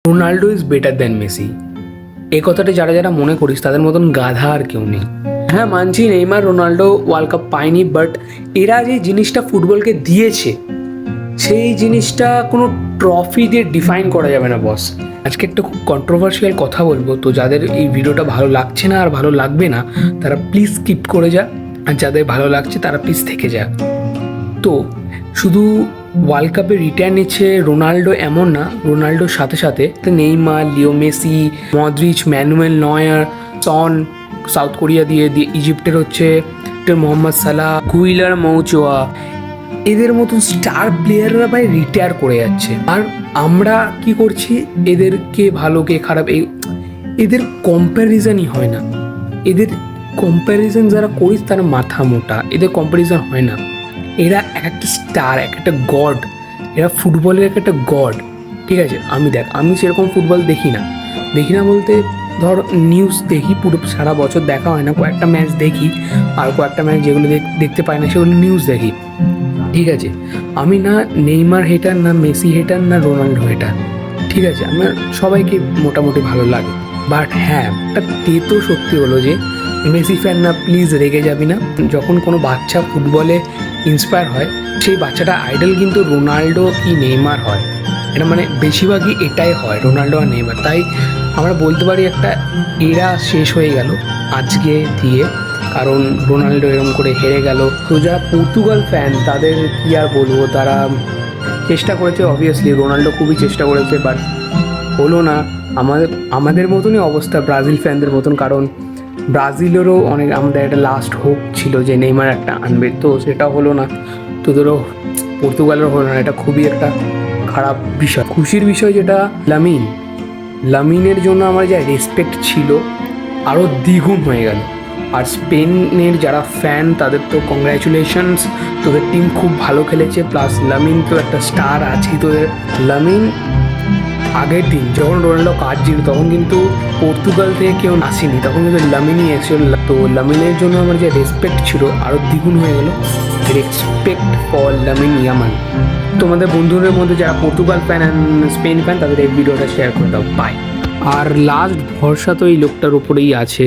Ronaldo is better than Messi. এই কথাটা যারা যারা মনে করিস তাদের মতন গাধা আর কেউ নেই। হ্যাঁ, মানছি নেইমার রোনাল্ডো ওয়ার্ল্ড কাপ পায়নি, বাট এরা যে জিনিসটা ফুটবলকে দিয়েছে সেই জিনিসটা কোনো ট্রফি দিয়ে ডিফাইন করা যাবে না বস। আজকে একটা খুব কন্ট্রোভার্সিয়াল কথা বলবো, তো যাদের এই ভিডিওটা ভালো লাগছে না আর ভালো লাগবে না তারা প্লিজ স্কিপ করে যা, আর যাদের ভালো লাগছে তারা প্লিজ থেকে যা। তো শুধু ওয়ার্ল্ড কাপে রিটায়ার নিচ্ছে রোনাল্ডো এমন না, রোনাল্ডোর সাথে সাথে Neymar, Leo Messi, Modric, Manuel Neuer, Son South Korea দিয়ে ইজিপ্টের হচ্ছে মোহাম্মদ সালাহ, গুইলার মৌচোয়া, এদের মতন স্টার প্লেয়াররা ভাই রিটায়ার করে যাচ্ছে। আর আমরা কি করছি, এদেরকে ভালো কে খারাপ এদের কম্প্যারিজনই হয় না। এদের কম্প্যারিজন যারা করিস তারা মাথা মোটা, এদের কম্প্যারিজন হয় না। এরা এক একটা স্টার, এক একটা গড, এরা ফুটবলের এক একটা গড, ঠিক আছে? আমি সেরকম ফুটবল দেখি না বলতে ধর নিউজ দেখি, পুরো সারা বছর দেখা হয় না, কয়েকটা ম্যাচ দেখি, আর কয়েকটা ম্যাচ যেগুলো দেখতে পাই না সেগুলো নিউজ দেখি, ঠিক আছে? আমি না নেইমার হেটার, না মেসি হেটার, না রোনাল্ডো হেটার, ঠিক আছে? আমার সবাইকে মোটামুটি ভালো লাগে। বাট হ্যাঁ, একটা তেতো সত্যি হলো যে মেসি ফ্যান না, প্লিজ রেগে যাবি না। যখন কোনো বাচ্চা ফুটবলে ইন্সপায়ার হয় সেই বাচ্চাটা আইডল কিন্তু রোনাল্ডো কি নেইমার হয়, এটা মানে বেশিরভাগই এটাই হয়, রোনাল্ডো আর নেইমার। তাই আমরা বলতে পারি একটা এরা শেষ হয়ে গেল আজকে দিয়ে, কারণ রোনাল্ডো এরকম করে হেরে গেল। তো যারা পর্তুগাল ফ্যান তাদের কি আর বলবো, তারা চেষ্টা করেছে, অবভিয়াসলি রোনাল্ডো খুবই চেষ্টা করেছে, বাট হলো না। আমাদের মতনই অবস্থা ব্রাজিল ফ্যানদের মতন, কারণ ব্রাজিলেরও অনেক আমাদের একটা লাস্ট হোপ ছিল যে নেইমার একটা আনবে, তো সেটা হলো না। তো ধরো পর্তুগালেরও হলো না, এটা খুবই একটা খারাপ বিষয়। খুশির বিষয় যেটা লামিনের জন্য আমার যা রেসপেক্ট ছিল আরও দ্বিগুণ হয়ে গেল। আর স্পেনের যারা ফ্যান তাদের তো কংগ্র্যাচুলেশনস, তোদের টিম খুব ভালো খেলেছে, প্লাস লামিন তো একটা স্টার আছেই তোদের। লামিন আগের দিন যখন রোনাল্ডো কাটছিল তখন কিন্তু পর্তুগাল থেকে কেউ আসেনি, তখন কিন্তু লামিনই এসেছিল। তো লামিনের জন্য আমার যে রেসপেক্ট ছিল আরও দ্বিগুণ হয়ে গেল। Respect for Lamine Yamal. তোমাদের বন্ধুদের মধ্যে যারা Portugal fan and Spain fan তাদের এই ভিডিওটা শেয়ার করে দাও, বাই। আর লাস্ট ভরসা তো এই লোকটার উপরেই আছে।